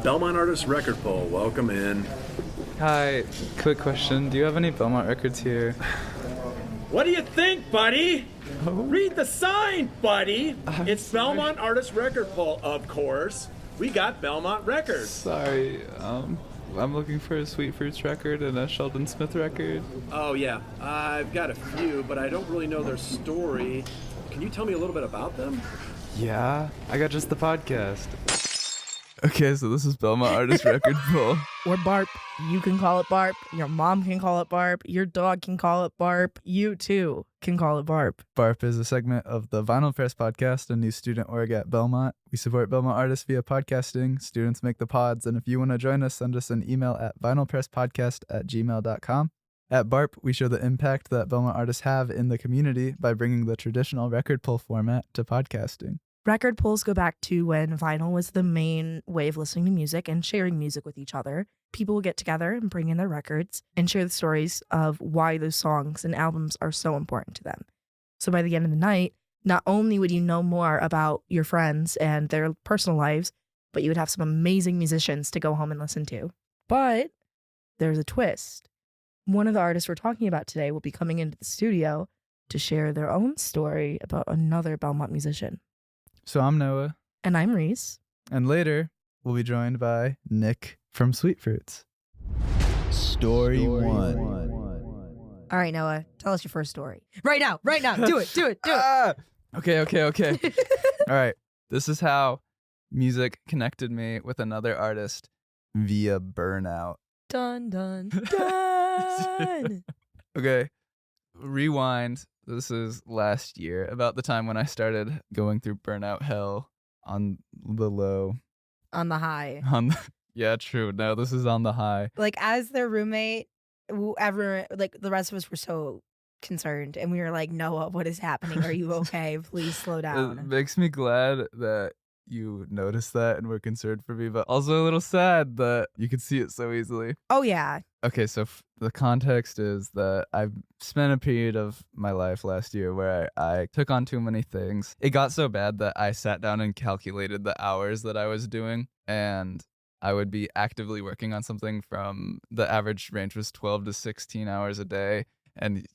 Belmont Artist Record Poll. Welcome in. Hi, quick question. Do you have any Belmont records here? What do you think, buddy? Read the sign, buddy. It's sorry. Belmont Artist Record Poll, of course. We got Belmont records. Sorry, I'm looking for a Sweet Fruits record and a Sheldon Smith record. Oh, yeah. I've got a few, but I don't really know their story. Can you tell me a little bit about them? Yeah, I got just the podcast. Okay, so this is Belmont Artist Record Poll. Or Barp. You can call it Barp. Your mom can call it Barp. Your dog can call it Barp. You, too, can call it Barp. Barp is a segment of the Vinyl Press Podcast, a new student org at Belmont. We support Belmont artists via podcasting. Students make the pods, and if you want to join us, send us an email at vinylpresspodcast@gmail.com. At Barp, we show the impact that Belmont artists have in the community by bringing the traditional record poll format to podcasting. Record polls go back to when vinyl was the main way of listening to music and sharing music with each other. People would get together and bring in their records and share the stories of why those songs and albums are so important to them. So by the end of the night, not only would you know more about your friends and their personal lives, but you would have some amazing musicians to go home and listen to. But there's a twist. One of the artists we're talking about today will be coming into the studio to share their own story about another Belmont musician. So I'm Noah. And I'm Reese. And later, we'll be joined by Nick from Sweet Fruits. Story one. All right, Noah, tell us your first story. Right now. Do it. Okay. All right. This is how music connected me with another artist via burnout. Dun. Okay. Rewind. This is last year, about the time when I started going through burnout hell on the low. On the high. Yeah, true. No, this is on the high. Like, as their roommate, whoever, like, the rest of us were so concerned. And we were like, Noah, what is happening? Are you okay? Please slow It down. makes me glad that you noticed that and were concerned for me, but also a little sad that you could see it so easily. Oh, yeah. Okay, so the context is that I've spent a period of my life last year where I took on too many things. It got so bad that I sat down and calculated the hours that I was doing, and I would be actively working on something from the average range was 12 to 16 hours a day, and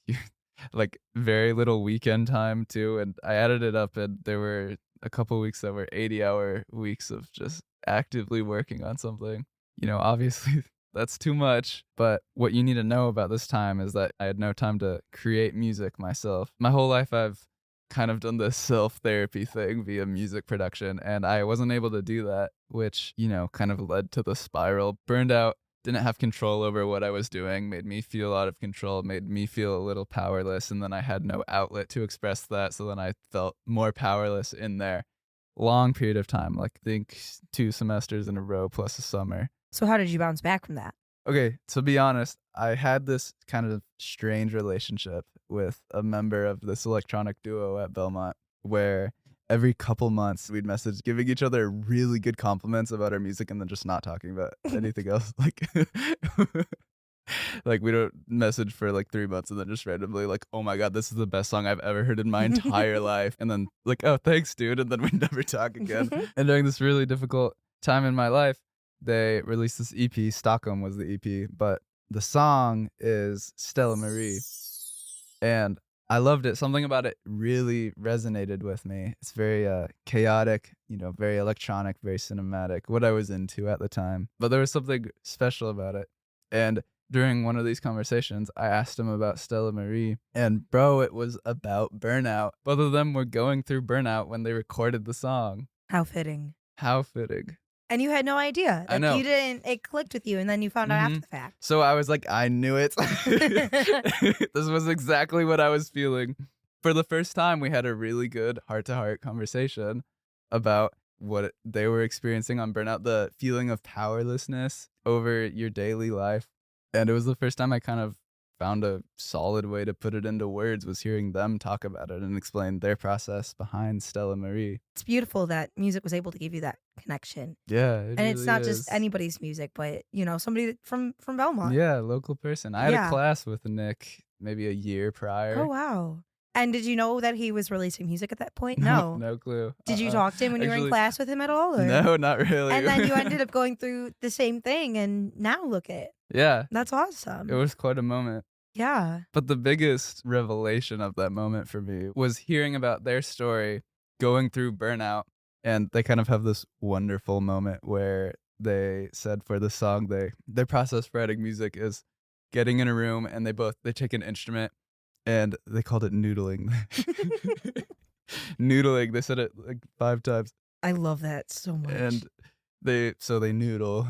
like very little weekend time too. And I added it up, and there were a couple weeks that were 80-hour weeks of just actively working on something. You know, obviously that's too much, but what you need to know about this time is that I had no time to create music myself. My whole life I've kind of done this self-therapy thing via music production, and I wasn't able to do that, which, you know, kind of led to the spiral. Burned out, didn't have control over what I was doing, made me feel out of control, made me feel a little powerless, and then I had no outlet to express that, so then I felt more powerless in there. Long period of time, like I think 2 semesters in a row plus a summer. So how did you bounce back from that? Okay, to be honest, I had this kind of strange relationship with a member of this electronic duo at Belmont where every couple months we'd message giving each other really good compliments about our music and then just not talking about anything else. Like we don't message for like 3 months and then just randomly like, oh my God, this is the best song I've ever heard in my entire life. And then like, oh, thanks, dude. And then we never talk again. And during this really difficult time in my life, they released this EP. Stockholm was the EP, but the song is Stella Marie. And I loved it. Something about it really resonated with me. It's very chaotic, you know, very electronic, very cinematic, what I was into at the time. But there was something special about it. And during one of these conversations, I asked him about Stella Marie. And bro, it was about burnout. Both of them were going through burnout when they recorded the song. How fitting. How fitting. And you had no idea. I know. You didn't, it clicked with you, and then you found out after the fact. So I was like, I knew it. This was exactly what I was feeling. For the first time, we had a really good heart-to-heart conversation about what they were experiencing on burnout, the feeling of powerlessness over your daily life. And it was the first time I kind of found a solid way to put it into words, was hearing them talk about it and explain their process behind Stella Marie. It's beautiful that music was able to give you that connection. Yeah, And it's not just anybody's music, but, you know, somebody from Belmont. Yeah, local person. I had Yeah. a class with Nick maybe a year prior. Oh, wow. And did you know that he was releasing music at that point? No. No clue. Did you talk to him when you were in Actually, class with him at all? Or? No, not really. And then you ended up going through the same thing, and now look at Yeah, that's awesome. it was quite a moment. Yeah. But the biggest revelation of that moment for me was hearing about their story going through burnout. And they kind of have this wonderful moment where they said for the song, their process for writing music is getting in a room and they take an instrument and they called it noodling. Noodling. They said it like 5 times. I love that so much. And they noodle.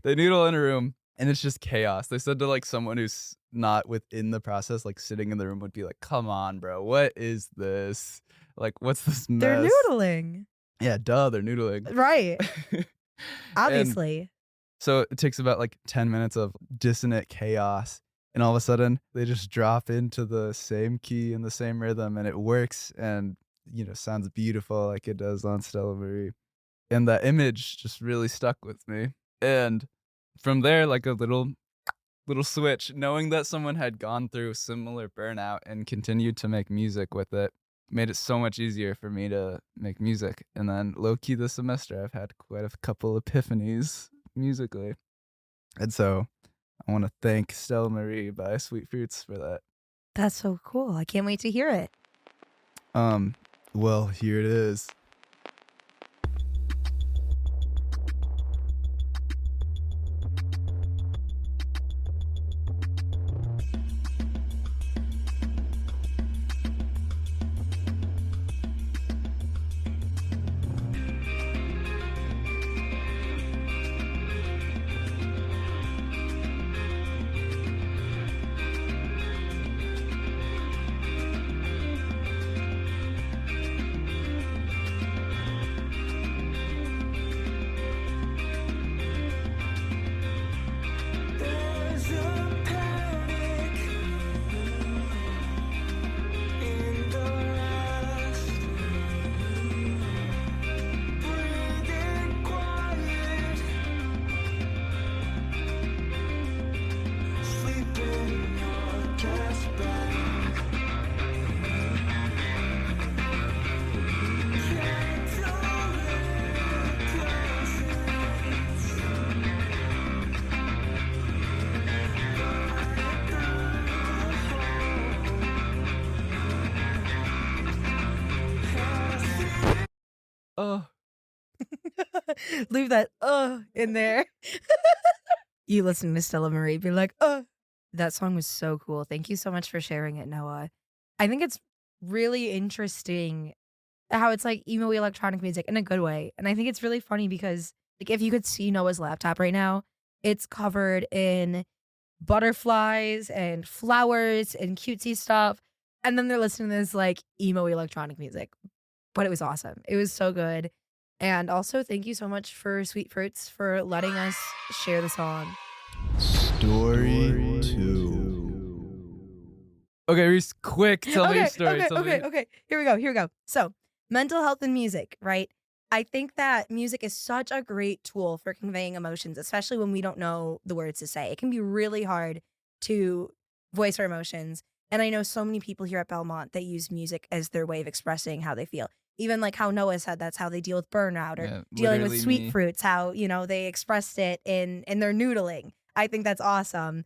They noodle in a room and it's just chaos. They said to like someone who's not within the process, like sitting in the room would be like, come on, bro, what is this? Like, what's this mess? They're noodling. Yeah, duh, they're noodling. Right. And Obviously. so it takes about like 10 minutes of dissonant chaos. And all of a sudden, they just drop into the same key and the same rhythm, and it works and, sounds beautiful like it does on Stella Marie. And that image just really stuck with me. And from there, like a little switch, knowing that someone had gone through similar burnout and continued to make music with it, made it so much easier for me to make music. And then low-key this semester, I've had quite a couple epiphanies musically. And so I want to thank Stella Marie by Sweet Fruits for that. That's so cool. I can't wait to hear it. Well, here it is. Oh, Leave that in there. You listen to Stella Marie, be like, that song was so cool. Thank you so much for sharing it, Noah. I think it's really interesting how it's like emo electronic music in a good way. And I think it's really funny because like if you could see Noah's laptop right now, it's covered in butterflies and flowers and cutesy stuff. And then they're listening to this like emo electronic music. But it was awesome. It was so good. And also thank you so much for Sweet Fruits for letting us share the song. Story 2. okay, Reese, quick, tell me your story. Okay. Here we go. So, mental health and music, right? I think that music is such a great tool for conveying emotions, especially when we don't know the words to say. It can be really hard to voice our emotions. And I know so many people here at Belmont that use music as their way of expressing how they feel. Even like how Noah said that's how they deal with burnout or dealing with literally Sweet me. Fruits, how, they expressed it in their noodling. I think that's awesome.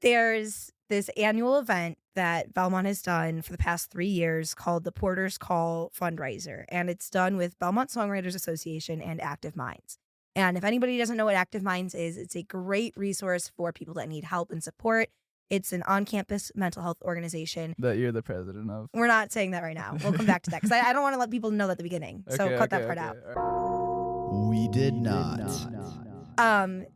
There's this annual event that Belmont has done for the past 3 years called the Porter's Call Fundraiser. And it's done with Belmont Songwriters Association and Active Minds. And if anybody doesn't know what Active Minds is, it's a great resource for people that need help and support. It's an on-campus mental health organization. That you're the president of. We're not saying that right now. We'll come back to that because I don't want to let people know that at the beginning. So cut that part out. We did not. And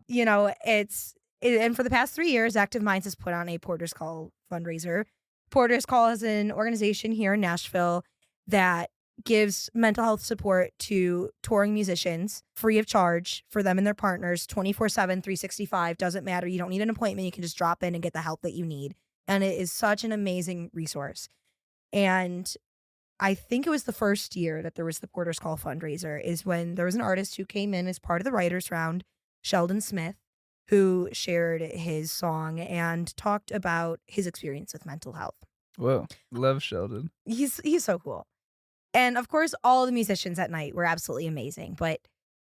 for the past 3 years, Active Minds has put on a Porter's Call fundraiser. Porter's Call is an organization here in Nashville that gives mental health support to touring musicians free of charge for them and their partners 24/7, 365. Doesn't matter. You don't need an appointment. You can just drop in and get the help that you need. And it is such an amazing resource. And I think it was the first year that there was the Porter's Call fundraiser is when there was an artist who came in as part of the writers round, Sheldon Smith, who shared his song and talked about his experience with mental health. Whoa, love Sheldon. He's so cool. And of course, all the musicians at night were absolutely amazing, but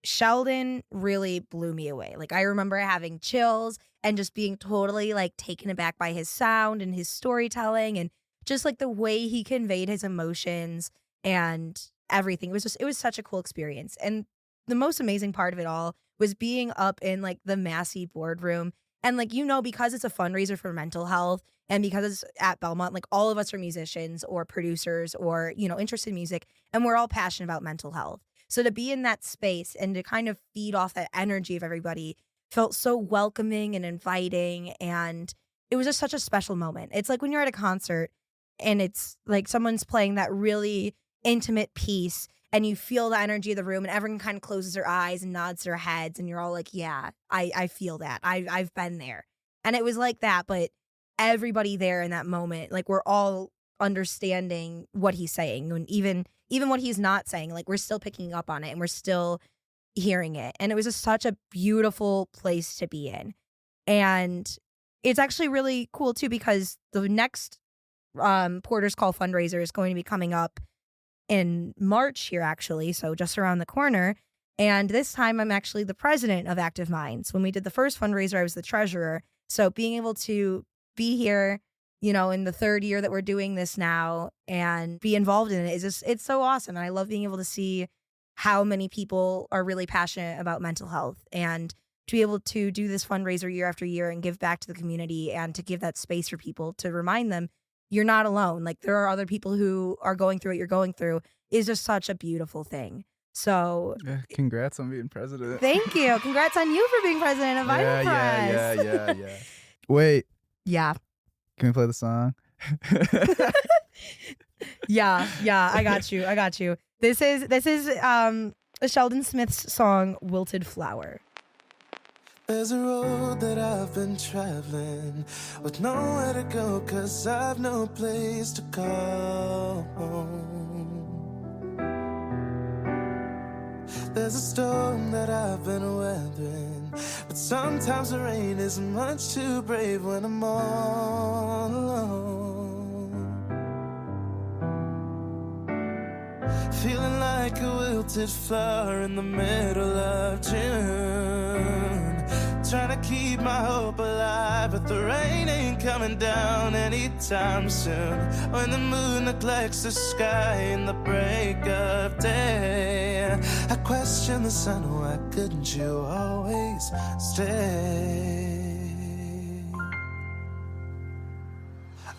Sheldon really blew me away. Like, I remember having chills and just being totally like taken aback by his sound and his storytelling and just like the way he conveyed his emotions and everything. It was such a cool experience. And the most amazing part of it all was being up in like the Massey boardroom. And like, because it's a fundraiser for mental health and because it's at Belmont, like all of us are musicians or producers or, interested in music, and we're all passionate about mental health. So to be in that space and to kind of feed off that energy of everybody felt so welcoming and inviting. And it was just such a special moment. It's like when you're at a concert and it's like someone's playing that really intimate piece and you feel the energy of the room and everyone kind of closes their eyes and nods their heads and you're all like, yeah, I feel that. I've been there. And it was like that, but everybody there in that moment, like we're all understanding what he's saying. And even what he's not saying, like we're still picking up on it and we're still hearing it. And it was just such a beautiful place to be in. And it's actually really cool too, because the next Porter's Call fundraiser is going to be coming up in March here, actually. So just around the corner. And this time I'm actually the president of Active Minds. When we did the first fundraiser, I was the treasurer. So being able to be here, in the third year that we're doing this now and be involved in it it's so awesome. And I love being able to see how many people are really passionate about mental health and to be able to do this fundraiser year after year and give back to the community and to give that space for people to remind them you're not alone. Like there are other people who are going through what you're going through is just such a beautiful thing. So Yeah, congrats on being president. thank you. Congrats on you for being president of Vinyl Press. Yeah. Wait, Yeah. can we play the song? Yeah, I got you. This is Sheldon Smith's song Wilted Flower. There's a road that I've been traveling with nowhere to go, 'cause I've no place to call home. There's a storm that I've been weathering, but sometimes the rain is much too brave when I'm all alone. Feeling like a wilted flower in the middle of June. Trying to keep my hope alive, but the rain ain't coming down anytime soon. When the moon neglects the sky in the break of day, I question the sun, why couldn't you always stay?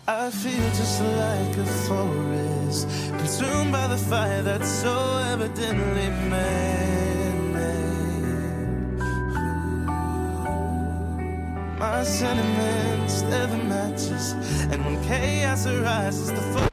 I feel just like a forest, consumed by the fire that's so evidently man-made. My sentiments, they're the matches, and when chaos arises, the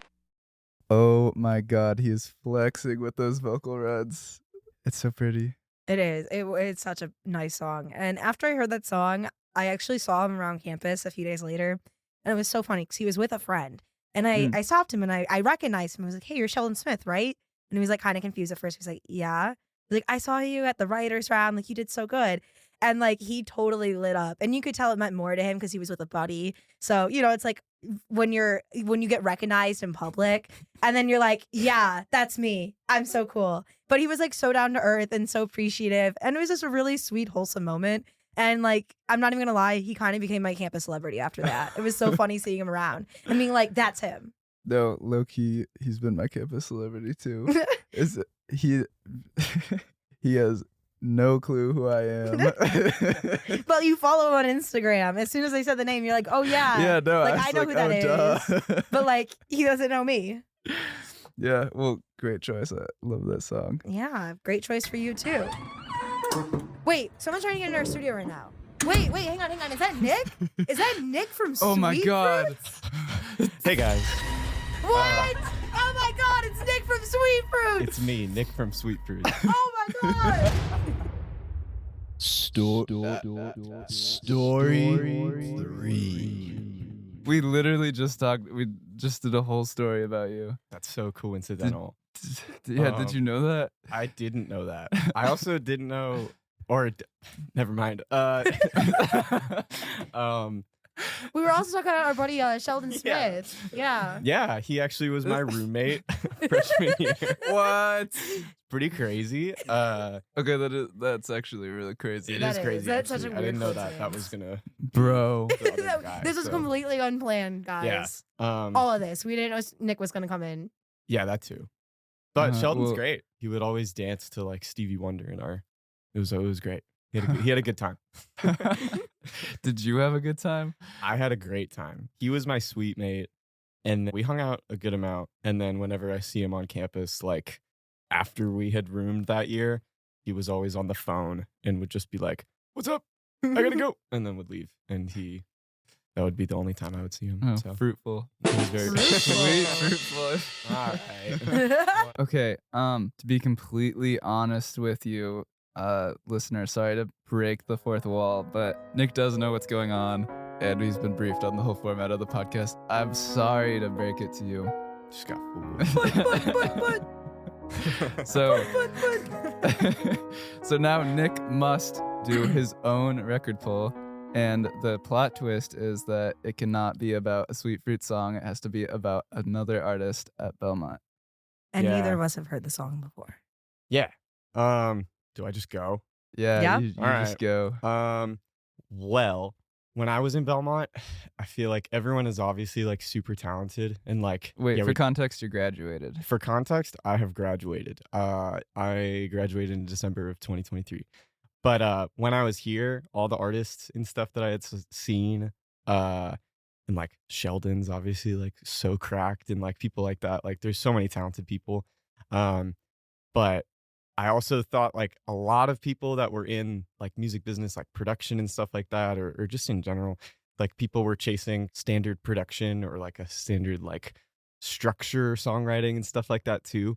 Oh my god, he is flexing with those vocal runs. It's so pretty. It is. It's such a nice song. And after I heard that song, I actually saw him around campus a few days later. And it was so funny because he was with a friend. And I stopped him and I recognized him. I was like, hey, you're Sheldon Smith, right? And he was like kind of confused at first. He was like, yeah. Like, I saw you at the writers round. Like, you did so good. And like, he totally lit up. And you could tell it meant more to him because he was with a buddy. So, it's like when you get recognized in public and then you're like, yeah, that's me. I'm so cool. But he was like so down to earth and so appreciative. And it was just a really sweet, wholesome moment. And like, I'm not even gonna lie, he kind of became my campus celebrity after that. It was so funny seeing him around and being like, that's him. No, low key, he's been my campus celebrity too. He has no clue who I am. But you follow him on Instagram. As soon as I said the name, you're like, oh yeah. Yeah, no, like I know who that is. Duh. But like, he doesn't know me. Yeah, well, great choice. I love that song. Yeah, great choice for you too. Wait, someone's trying to get into our studio right now. Wait, hang on. Is that Nick? Is that Nick from Sweet Oh my god. Hey guys, What? Oh my god, it's Nick from Sweet Fruit. it's me, Nick from Sweet Fruit. Oh my god. Story 3. We literally just did a whole story about you. That's so coincidental. Did you know that? I didn't know that. I also didn't know Never mind. We were also talking about our buddy Sheldon Smith. Yeah. Yeah, he actually was my roommate freshman year. What? Pretty crazy. Okay, that's actually really crazy. It That is is. crazy. That's such a actually. I didn't know weird that was coincidence. gonna Bro. the other guy, This was so. completely unplanned, guys. All of this. We didn't know Nick was going to come in. Yeah, that too. But Sheldon's well- great. He would always dance to like Stevie Wonder in our. It was great. He had a good time. Did you have a good time? I had a great time. He was my suite mate, and we hung out a good amount. And then whenever I see him on campus, like after we had roomed that year, he was always on the phone and would just be like, "What's up? I gotta go," and then would leave. And that would be the only time I would see him. Oh, So fruitful. it was very Sweet, fruitful. All right. Okay, to be completely honest with you, listener, sorry to break the fourth wall, but Nick does know what's going on, and he's been briefed on the whole format of the podcast. I'm sorry to break it to you. Just got fooled. So, so now Nick must do his own record pull, and the plot twist is that it cannot be about a Sweet Fruit song. It has to be about another artist at Belmont. And Yeah. neither of us have heard the song before. Yeah. Do I just go? Yeah, Yeah? you All just go. Well, when I was in Belmont, I feel like everyone is obviously like super talented and like Wait, yeah, for context, you graduated. for context, I have graduated. I graduated in December of 2023. But when I was here, all the artists and stuff that I had seen, and like Sheldon's obviously like so cracked and like people like that. Like there's so many talented people. But I also thought like a lot of people that were in like music business, like production and stuff like that, or just in general, like people were chasing standard production or like a standard like structure songwriting and stuff like that too.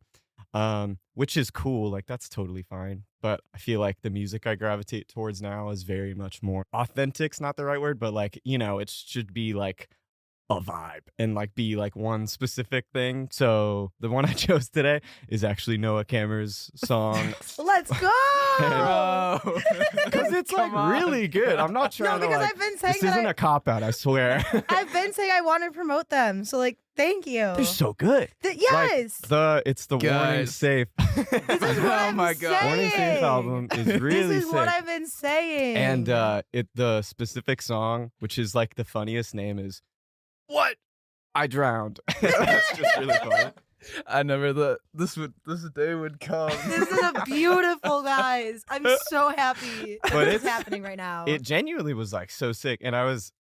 Which is cool. Like that's totally fine. But I feel like the music I gravitate towards now is very much more authentic's not the right word, but like, it should be like a vibe and like be like one specific thing. So the one I chose today is actually Noah Kammer's song. Let's go! Bro. Because it's like Come on. really good. I'm not trying No, to because like, I've been saying this that isn't a cop out, I swear. I've been saying I want to promote them. So like, thank you. They're so good. Yes. It's the Warning Guys. Safe. This is what Oh I'm my God. Warning Safe saying. album is really This is sick. what I've been saying. And the specific song, which is like the funniest name, is "What? I Drowned." That's just really funny. I never thought this day would come. This is a beautiful, guys. I'm so happy. But What's it's- happening right now? It genuinely was like so sick, and I was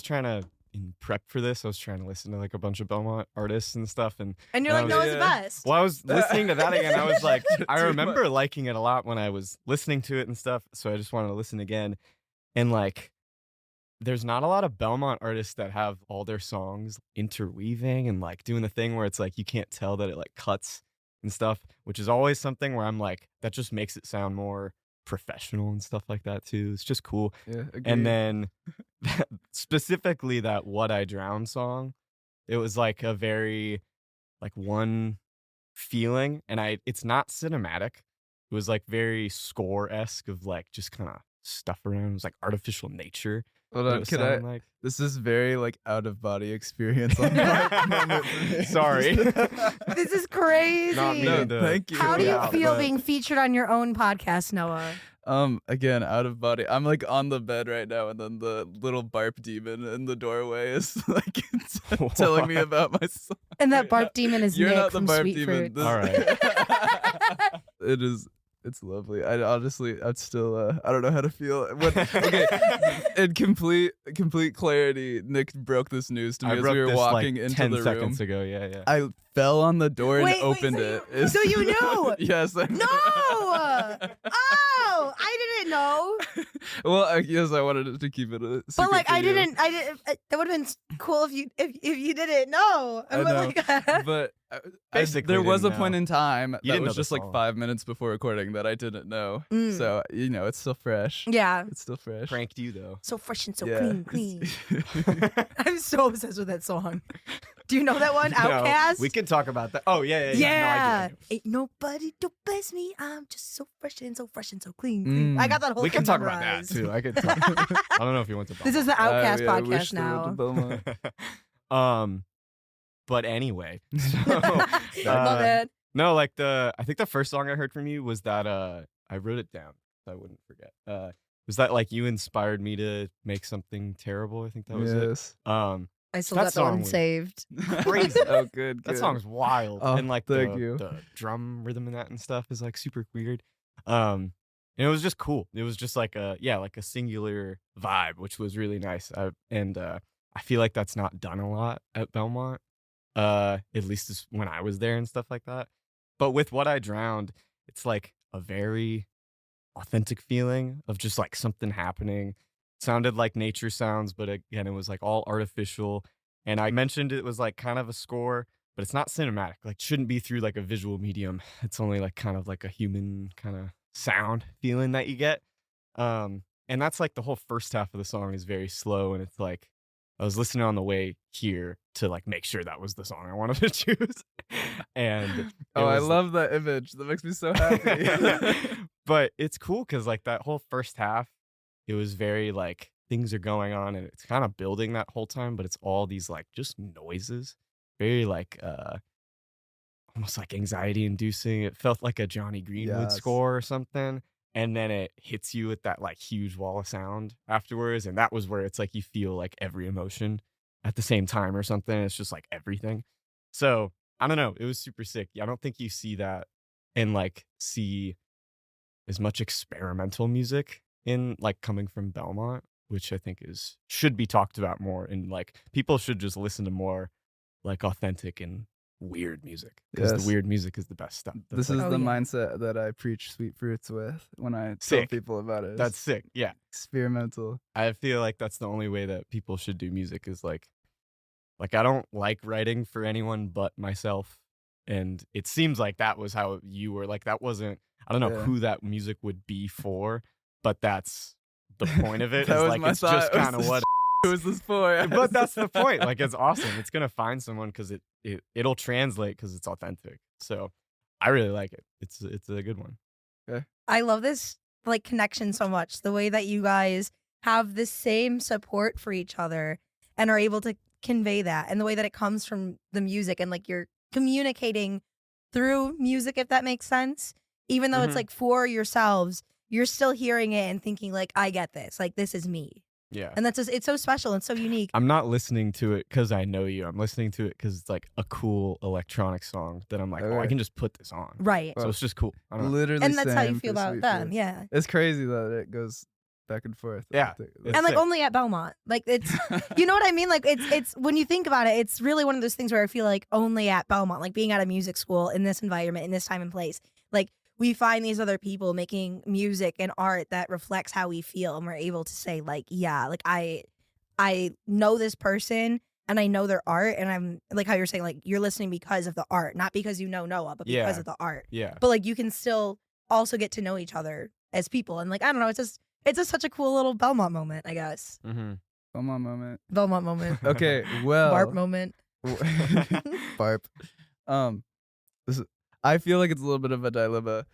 trying to in prep for this. I was trying to listen to like a bunch of Belmont artists and stuff, and and you're I like, was- no, it's the Yeah. best. well, I was listening to that again. I was like, I Too remember much. liking it a lot when I was listening to it and stuff. So I just wanted to listen again, and like. There's not a lot of Belmont artists that have all their songs interweaving and like doing the thing where it's like you can't tell that it like cuts and stuff, which is always something where I'm like, that just makes it sound more professional and stuff like that too. It's just cool. Yeah, And then specifically that "What I Drown" song, it was like a very like one feeling, and it's not cinematic. It was like very score-esque of like just kind of stuff around. It was like artificial nature. hold what it on, was can I? sounding like. This is very like out of body experience on my moment for me. Sorry. This is crazy. Not No, meaning to thank you. How do you Yeah, feel but- being featured on your own podcast, Noah? Again, out of body. I'm like on the bed right now, and then the little barp demon in the doorway is like telling me about my song. And that barp demon is You're Nick not the from barp Sweet demon. Fruit. This- All right. It is. It's lovely. I honestly, I'm still. I don't know how to feel. Okay, in complete clarity, Nick broke this news to me I as broke we were this walking like into 10 the room. seconds ago. Yeah. I fell on the door Wait, and opened so it. so you knew? Yes. I No! Oh, I didn't know. Well, yes, I wanted to keep it a secret. But like, for I you. didn't. That would have been cool if you didn't know. I But, know. like, But Basically there was a didn't point know. in time You that didn't know was the just like song. 5 minutes before recording that I didn't know. Mm. So it's still fresh. yeah. It's still fresh. Pranked you though. So fresh and so Yeah. clean. I'm so obsessed with that song. Do you know that one? Outcast? No, we can talk about that. Oh, yeah. Yeah. No, I do. Ain't nobody to bless me. I'm just so fresh and so clean. I got that whole We can thing talk about that memorized. too. I could talk. I don't know if you went to Belmont. This is the Outcast I podcast wish they went to now. Belmont. But anyway. Love it. No, like I think the first song I heard from you was that I wrote it down so I wouldn't forget. Was that like you inspired me to make something terrible? I think that was Yes. it. I still That got the one song was- saved. Crazy. Oh, good. That song's wild. Oh, and like thank the you. drum rhythm in that and stuff is like super weird. And it was just cool. It was just like a singular vibe, which was really nice. I feel like that's not done a lot at Belmont. At least when I was there and stuff like that. But with What I Drowned, it's like a very authentic feeling of just like something happening. Sounded like nature sounds, but again, it was like all artificial. And I mentioned it was like kind of a score, but it's not cinematic. Like, shouldn't be through like a visual medium. It's only like kind of like a human kind of sound feeling that you get. And that's like the whole first half of the song is very slow, and it's like I was listening on the way here to like make sure that was the song I wanted to choose. And I love that image. That makes me so happy. But it's cool because like that whole first half, it was very like things are going on and it's kind of building that whole time, but it's all these like just noises, very like almost like anxiety inducing. It felt like a Johnny Greenwood Yes. score or something. And then it hits you with that like huge wall of sound afterwards. And that was where it's like you feel like every emotion at the same time or something. It's just like everything. So I don't know. It was super sick. I don't think you see that and like see as much experimental music in like coming from Belmont, which I think should be talked about more. And like people should just listen to more like authentic and weird music, because Yes. the weird music is the best stuff. That's This is like, the yeah. mindset that I preach Sweet Fruits with when I tell Sick. people about it. that's sick. Yeah. experimental. I feel like that's the only way that people should do music is like I don't like writing for anyone but myself. And it seems like that was how you were. Like that wasn't, I don't know Yeah. who that music would be for, but that's the point of it. That is was like my it's thought. just It was kind of the what Who is this for? but that's the point. Like it's awesome. It's gonna find someone because it'll translate because it's authentic. So I really like it. It's a good one. I love this like connection so much. The way that you guys have the same support for each other and are able to convey that, and the way that it comes from the music and like you're communicating through music, if that makes sense. Even though it's Mhm. like for yourselves, you're still hearing it and thinking like, I get this. Like this is me. Yeah. And that's just, it's so special and so unique. I'm not listening to it because I know you. I'm listening to it because it's like a cool electronic song that I'm like, oh, I Okay. can just put this on. Right. So it's just cool. I don't know. Literally, And that's how you same feel for about Sweet them. Fruits. Yeah. It's crazy that it goes back and forth. Yeah. And It's like sick. only at Belmont. Like it's you know what I mean? Like it's when you think about it, it's really one of those things where I feel like only at Belmont, like being at a music school in this environment, in this time and place, like we find these other people making music and art that reflects how we feel, and we're able to say like, yeah, like I know this person and I know their art, and I'm like how you're saying, like you're listening because of the art, not because you know Noah, but because Yeah. of the art. Yeah. But like you can still also get to know each other as people, and like I don't know, it's just such a cool little Belmont moment, I guess. Mm-hmm. Come on, moment. Belmont moment. Okay, well, Barb moment. Barb. I feel like it's a little bit of a dilemma.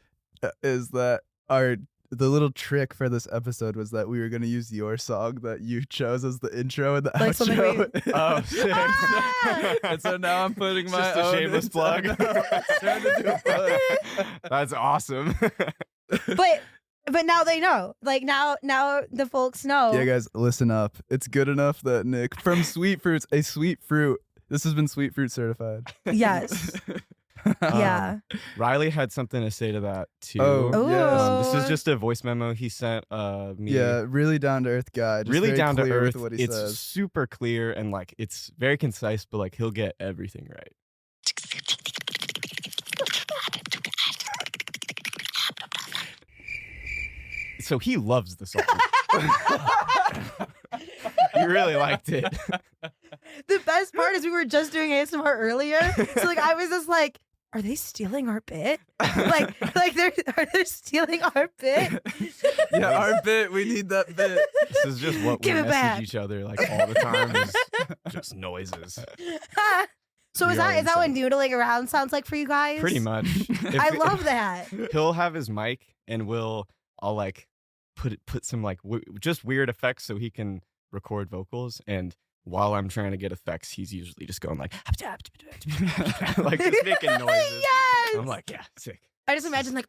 Is that the little trick for this episode was that we were gonna use your song that you chose as the intro and the Like something outro. Oh, sick. Ah! And so now I'm putting my Just a own shameless into- plug. No, it's turned into a plug. That's awesome. But now they know. Like now the folks know. Yeah, guys, listen up. It's good enough that Nick from Sweet Fruits, a sweet fruit. This has been Sweet Fruit certified. Yes. Yeah. Riley had something to say to that too. Oh, yes. This is just a voice memo he sent me. Yeah, really down to earth guy. Just really very down to clear with earth. What he It's says. super clear and like it's very concise, but like he'll get everything right. So he loves the song. He really liked it. The best part is we were just doing ASMR earlier. So like I was just like, are they stealing our bit? like they're stealing our bit? Yeah, our bit. We need that bit. This is just what we Give it message back. each other like all the time is just noises. So We is are that what insane. noodling around sounds like for you guys? Pretty much. I love that. He'll have his mic, and I'll like put some like just weird effects so he can record vocals. And while I'm trying to get effects, he's usually just going like like just making noises. Yes. I'm like, yeah, sick. I just imagine like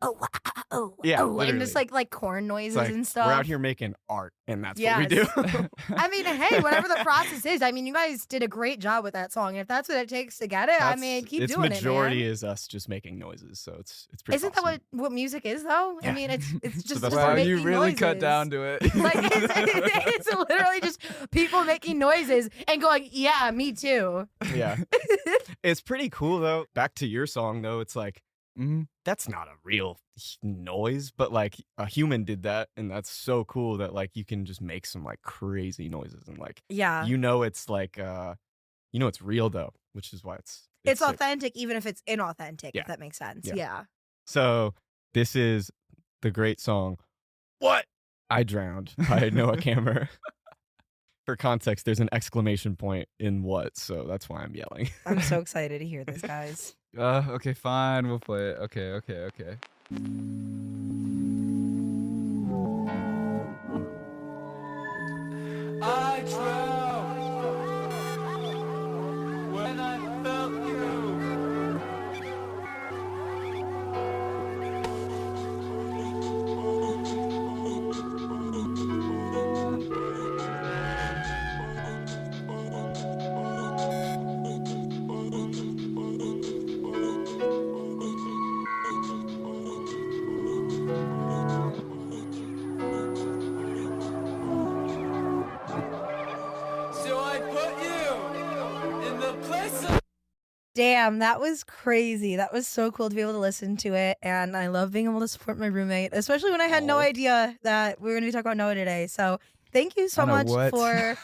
Yeah, and literally. just like corn It's noises like, and stuff. we're out here making art, and that's what we do. I mean, hey, whatever the process is. I mean, you guys did a great job with that song. If that's what it takes to get it, I mean, keep its doing majority it, man. is us just making noises, so it's pretty. Isn't awesome. that what music is though? Yeah. I mean, it's just best us part. Wow, you making really cut noises. down to it. Like it's literally just people making noises and going, yeah, me too. Yeah, it's pretty cool though. Back to your song though, it's like that's not a real noise, but like a human did that, and that's so cool that like you can just make some like crazy noises and like Yeah. it's like it's real though, which is why it's It's sick. authentic, even if it's inauthentic, Yeah. if that makes sense. Yeah. Yeah. So this is the great song "What I Drowned" by Noah Kammer. For context, there's an exclamation point in "what," so that's why I'm yelling. I'm so excited to hear this, guys. Okay, fine. We'll play it. Okay. I drowned when I felt you. So I put you in the place of Damn, that was crazy. That was so cool to be able to listen to it. And I love being able to support my roommate, especially when I had no Aw. idea that we were going to be talking about Noah today. So thank you so I know much what. for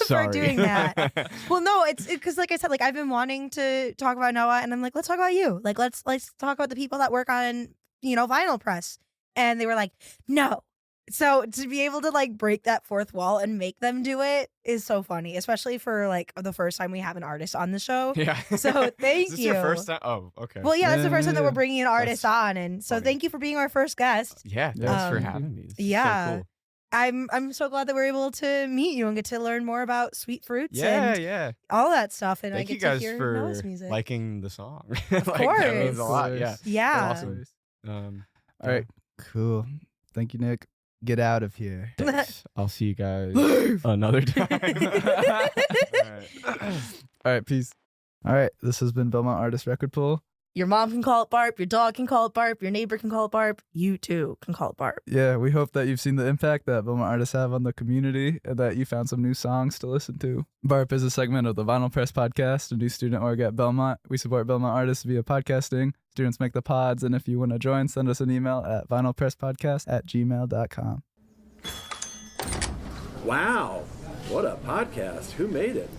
Sorry. doing that. Well, no, it's because like I said, like I've been wanting to talk about Noah, and I'm like, let's talk about you. Like let's talk about the people that work on vinyl press. And they were like, no. So to be able to like break that fourth wall and make them do it is so funny, especially for like the first time we have an artist on the show. Yeah. So thank Is this you. your first time? Oh, okay. Well, yeah, that's the first time that we're Yeah. bringing an artist on, and so funny. thank you for being our first guest. Yeah, thanks for Um, having me. This is so yeah. cool. I'm so glad that we're able to meet you and get to learn more about Sweet Fruits Yeah, and yeah. all that stuff. And Thank I you get to guys hear for Noah's music. liking the song. Of That means a course. lot. Yeah. Yeah. Awesome. All right, cool. Thank you, Nick. Get out of here. Thanks. I'll see you guys another time. All right, peace. All right, this has been Belmont Artist Record Pool. Your mom can call it Barp. Your dog can call it Barp. Your neighbor can call it Barp. You too can call it Barp. Yeah, we hope that you've seen the impact that Belmont artists have on the community and that you found some new songs to listen to. BARP is a segment of the Vinyl Press Podcast, a new student org at Belmont. We support Belmont artists via podcasting. Students make the pods, and if you want to join, send us an email at vinylpresspodcast@gmail.com. Wow, what a podcast. Who made it?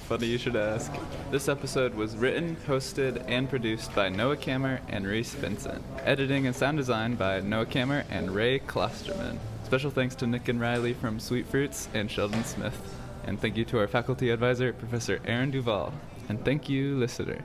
Funny you should ask. This episode was written, hosted, and produced by Noah Kammer and Reese Vincent. Editing and sound design by Noah Kammer and Ray Klosterman. Special thanks to Nick and Riley from Sweet Fruits and Sheldon Smith. And thank you to our faculty advisor, Professor Aaron Duvall. And thank you, listener.